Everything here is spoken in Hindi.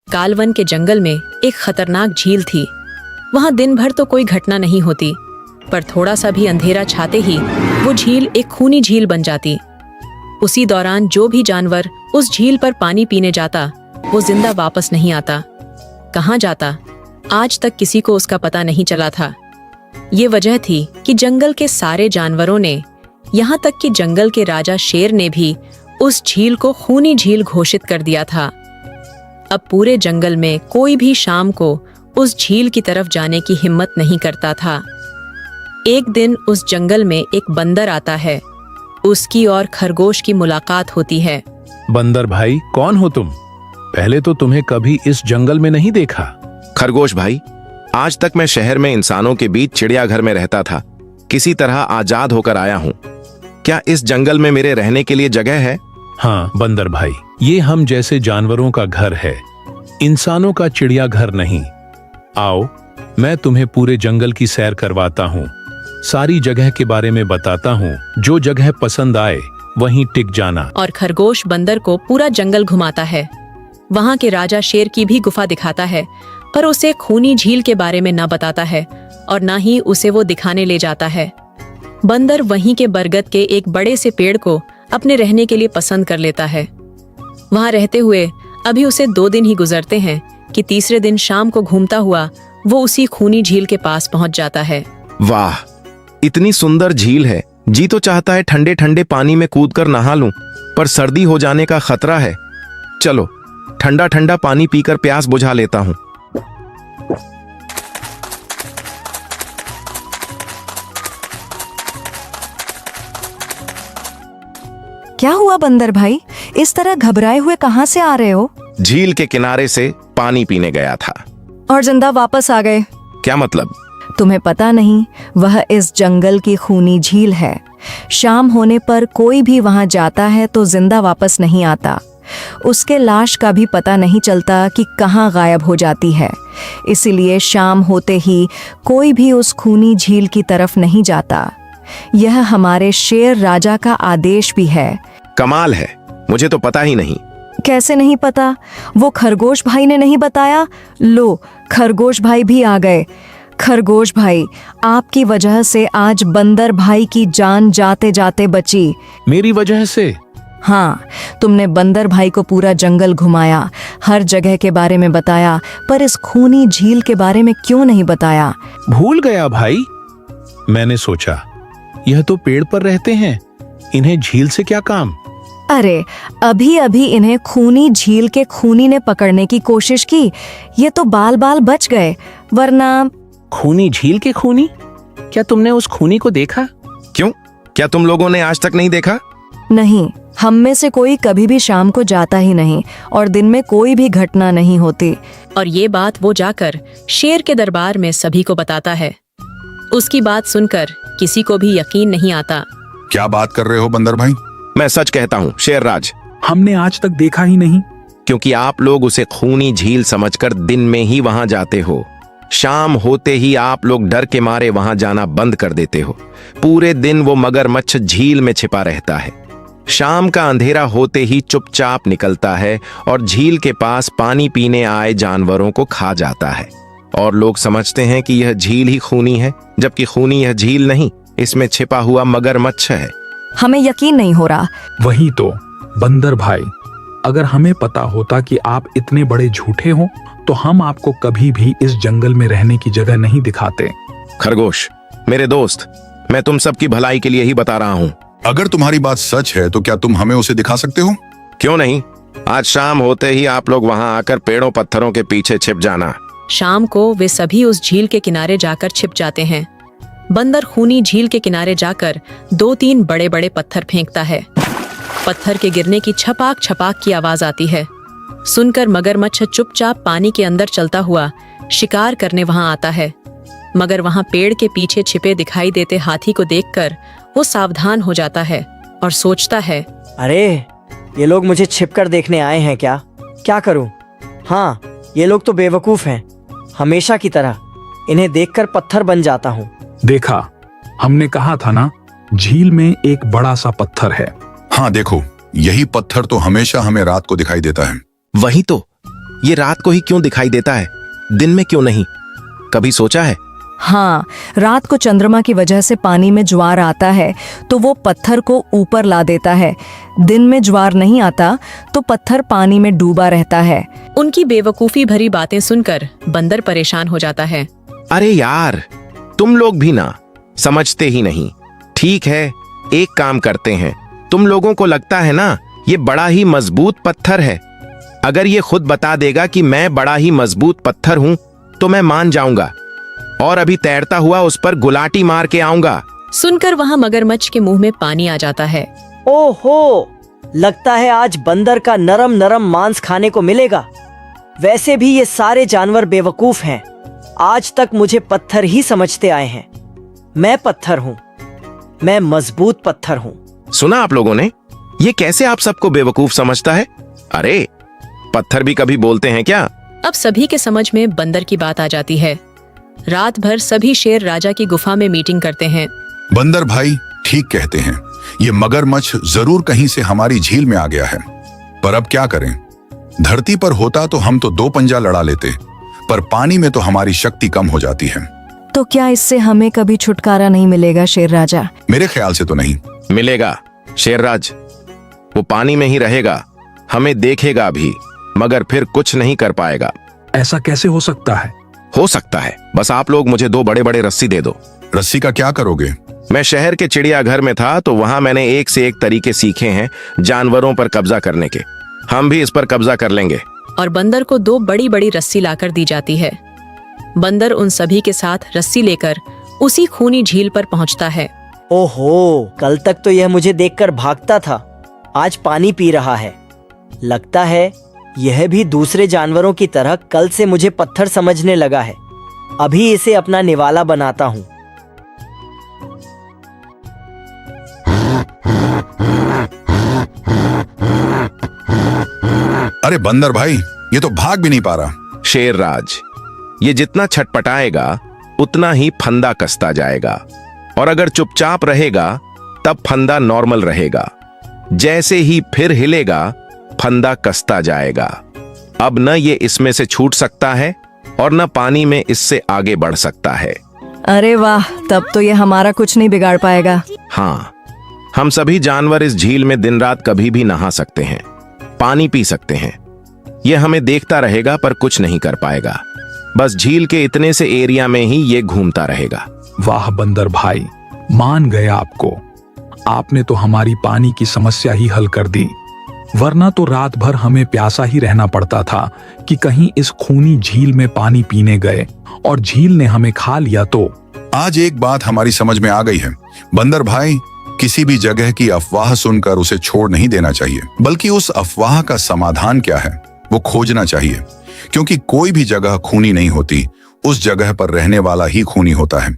कालवन के जंगल में एक खतरनाक झील थी। वहां दिन भर तो कोई घटना नहीं होती, पर थोड़ा सा भी अंधेरा छाते ही वो झील एक खूनी झील बन जाती। उसी दौरान जो भी जानवर उस झील पर पानी पीने जाता वो जिंदा वापस नहीं आता। कहाँ जाता आज तक किसी को उसका पता नहीं चला था। ये वजह थी कि जंगल के सारे जानवरों ने, यहाँ तक कि जंगल के राजा शेर ने भी उस झील को खूनी झील घोषित कर दिया था। अब पूरे जंगल में कोई भी शाम को उस झील की तरफ जाने की हिम्मत नहीं करता था। एक दिन उस जंगल में एक बंदर आता है। उसकी और खरगोश की मुलाकात होती है। बंदर भाई, कौन हो तुम? पहले तो तुम्हें कभी इस जंगल में नहीं देखा। खरगोश भाई, आज तक मैं शहर में इंसानों के बीच चिड़ियाघर में रहता था। किसी तरह आजाद होकर आया हूँ। क्या इस जंगल में मेरे रहने के लिए जगह है? हाँ बंदर भाई, ये हम जैसे जानवरों का घर है, इंसानों का चिड़ियाघर नहीं। आओ, मैं तुम्हें पूरे जंगल की सैर करवाता हूँ, सारी जगह के बारे में बताता हूँ। जो जगह पसंद आए वहीं टिक जाना। और खरगोश बंदर को पूरा जंगल घुमाता है। वहाँ के राजा शेर की भी गुफा दिखाता है, पर उसे खूनी झील के बारे में न बताता है और न ही उसे वो दिखाने ले जाता है। बंदर वहीं के बरगद के एक बड़े से पेड़ को अपने रहने के लिए पसंद कर लेता है। वहां रहते हुए अभी उसे 2 दिन ही गुजरते हैं कि तीसरे दिन शाम को घूमता हुआ वो उसी खूनी झील के पास पहुंच जाता है। वाह, इतनी सुंदर झील है। जी तो चाहता है ठंडे ठंडे पानी में कूदकर नहा लूं, पर सर्दी हो जाने का खतरा है। चलो ठंडा ठंडा पानी पीकर प्यास बुझा लेता हूं। क्या हुआ बंदर भाई, इस तरह घबराए हुए कहाँ से आ रहे हो? झील के किनारे से पानी पीने गया था। और जिंदा वापस आ गए? क्या मतलब? तुम्हें पता नहीं, वह इस जंगल की खूनी झील है। शाम होने पर कोई भी वहां जाता है तो जिंदा वापस नहीं आता। उसके लाश का भी पता नहीं चलता कि कहाँ गायब हो जाती है। इसीलिए शाम होते ही कोई भी उस खूनी झील की तरफ नहीं जाता। यह हमारे शेर राजा का आदेश भी है। कमाल है, मुझे तो पता ही नहीं। कैसे नहीं पता? वो खरगोश भाई ने नहीं बताया? लो, खरगोश भाई भी आ गए। खरगोश भाई, आपकी वजह से आज बंदर भाई की जान जाते जाते बची। मेरी वजह से? हाँ, तुमने बंदर भाई को पूरा जंगल घुमाया, हर जगह के बारे में बताया, पर इस खूनी झील के बारे में क्यों नहीं बताया? भूल गया भाई। मैंने सोचा यह तो पेड़ पर रहते हैं, इन्हें झील से क्या काम। अरे, अभी अभी इन्हें खूनी झील के खूनी ने पकड़ने की कोशिश की, ये तो बाल बाल बच गए, वरना। खूनी झील के खूनी? क्या तुमने उस खूनी को देखा? क्यों, क्या तुम लोगों ने आज तक नहीं देखा? नहीं, हम में से कोई कभी भी शाम को जाता ही नहीं और दिन में कोई भी घटना नहीं होती। और ये बात वो जाकर शेर के दरबार में सभी को बताता है। उसकी बात सुनकर किसी को भी यकीन नहीं आता। क्या बात कर रहे हो बंदर भाई? मैं सच कहता हूँ शेरराज, हमने आज तक देखा ही नहीं। क्योंकि आप लोग उसे खूनी झील समझकर दिन में ही वहां जाते हो। शाम होते ही आप लोग डर के मारे वहां जाना बंद कर देते हो। पूरे दिन वो मगरमच्छ झील में छिपा रहता है। शाम का अंधेरा होते ही चुपचाप निकलता है और झील के पास पानी पीने आए जानवरों को खा जाता है। और लोग समझते हैं कि यह झील ही खूनी है, जबकि खूनी यह झील नहीं, इसमें छिपा हुआ मगरमच्छ है। हमें यकीन नहीं हो रहा। वही तो बंदर भाई, अगर हमें पता होता कि आप इतने बड़े झूठे हो तो हम आपको कभी भी इस जंगल में रहने की जगह नहीं दिखाते। खरगोश मेरे दोस्त, मैं तुम सबकी भलाई के लिए ही बता रहा हूँ। अगर तुम्हारी बात सच है तो क्या तुम हमें उसे दिखा सकते हो? क्यों नहीं, आज शाम होते ही आप लोग वहां आकर पेड़ों पत्थरों के पीछे छिप जाना। शाम को वे सभी उस झील के किनारे जाकर छिप जाते हैं। बंदर खूनी झील के किनारे जाकर 2-3 बड़े बड़े पत्थर फेंकता है। पत्थर के गिरने की छपाक छपाक की आवाज आती है। सुनकर मगरमच्छ चुपचाप पानी के अंदर चलता हुआ शिकार करने वहां आता है। मगर वहां पेड़ के पीछे छिपे दिखाई देते हाथी को देखकर वो सावधान हो जाता है और सोचता है, अरे ये लोग मुझे छिपकर देखने आए हैं क्या? क्या करूं? हाँ, ये लोग तो बेवकूफ हैं, हमेशा की तरह इन्हें देखकर पत्थर बन जाता हूँ। देखा, हमने कहा था ना, झील में एक बड़ा सा पत्थर है। हाँ देखो, यही पत्थर तो हमेशा हमें रात को दिखाई देता है। वही तो, ये रात को ही क्यों दिखाई देता है, दिन में क्यों नहीं? कभी सोचा है? हाँ, रात को चंद्रमा की वजह से पानी में ज्वार आता है तो वो पत्थर को ऊपर ला देता है। दिन में ज्वार नहीं आता तो पत्थर पानी में डूबा रहता है। उनकी बेवकूफी भरी बातें सुनकर बंदर परेशान हो जाता है। अरे यार, तुम लोग भी ना समझते ही नहीं। ठीक है, एक काम करते हैं। तुम लोगों को लगता है ना ये बड़ा ही मजबूत पत्थर है। अगर ये खुद बता देगा कि मैं बड़ा ही मजबूत पत्थर हूं तो मैं मान जाऊंगा और अभी तैरता हुआ उस पर गुलाटी मार के आऊंगा। सुनकर वहाँ मगरमच्छ के मुंह में पानी आ जाता है। ओहो, लगता है आज बंदर का नरम नरम मांस खाने को मिलेगा। वैसे भी ये सारे जानवर बेवकूफ हैं। आज तक मुझे पत्थर ही समझते आए हैं। मैं पत्थर हूँ, मैं मजबूत पत्थर हूँ। सुना आप लोगों ने? ये कैसे आप सबको बेवकूफ समझता है? अरे पत्थर भी कभी बोलते हैं क्या? अब सभी के समझ में बंदर की बात आ जाती है। रात भर सभी शेर राजा की गुफा में मीटिंग करते हैं। बंदर भाई ठीक कहते हैं, ये मगरमच्छ जरूर कहीं से हमारी झील में आ गया है। पर अब क्या करें? धरती पर होता तो हम तो 2 पंजा लड़ा लेते, पर पानी में तो हमारी शक्ति कम हो जाती है। तो क्या इससे हमें कभी छुटकारा नहीं मिलेगा शेर राजा? मेरे ख्याल से तो नहीं। मिलेगा शेरराज, वो पानी में ही रहेगा, हमें देखेगा भी, मगर फिर कुछ नहीं कर पाएगा। ऐसा कैसे हो सकता है? हो सकता है, बस आप लोग मुझे 2 बड़े बड़े रस्सी दे दो। रस्सी का क्या करोगे? मैं शहर के चिड़ियाघर में था तो वहां मैंने एक से एक तरीके सीखे हैं जानवरों पर कब्जा करने के। हम भी इस पर कब्जा कर लेंगे। और बंदर को 2 बड़ी बड़ी रस्सी लाकर दी जाती है। बंदर उन सभी के साथ रस्सी लेकर उसी खूनी झील पर पहुंचता है। ओहो, कल तक तो यह मुझे देखकर भागता था, आज पानी पी रहा है। लगता है यह भी दूसरे जानवरों की तरह कल से मुझे पत्थर समझने लगा है। अभी इसे अपना निवाला बनाता हूँ। अरे बंदर भाई, ये तो भाग भी नहीं पा रहा। शेरराज, ये जितना छटपटाएगा उतना ही फंदा कसता जाएगा, और अगर चुपचाप रहेगा तब फंदा नॉर्मल रहेगा। जैसे ही फिर हिलेगा फंदा कसता जाएगा। अब न ये इसमें से छूट सकता है और न पानी में इससे आगे बढ़ सकता है। अरे वाह, तब तो ये हमारा कुछ नहीं बिगाड़ पाएगा। हाँ, हम सभी जानवर इस झील में दिन रात कभी भी नहा सकते हैं, पानी पी सकते हैं। यह हमें देखता रहेगा पर कुछ नहीं कर पाएगा। बस झील के इतने से एरिया में ही ये घूमता रहेगा। वाह बंदर भाई, मान गए आपको। आपने तो हमारी पानी की समस्या ही हल कर दी, वरना तो रात भर हमें प्यासा ही रहना पड़ता था कि कहीं इस खूनी झील में पानी पीने गए और झील ने हमें खा लिया तो। आज एक बात हमारी समझ में आ गई है बंदर भाई, किसी भी जगह की अफवाह सुनकर उसे छोड़ नहीं देना चाहिए, बल्कि उस अफवाह का समाधान क्या है वो खोजना चाहिए। क्योंकि कोई भी जगह खूनी नहीं होती, उस जगह पर रहने वाला ही खूनी होता है।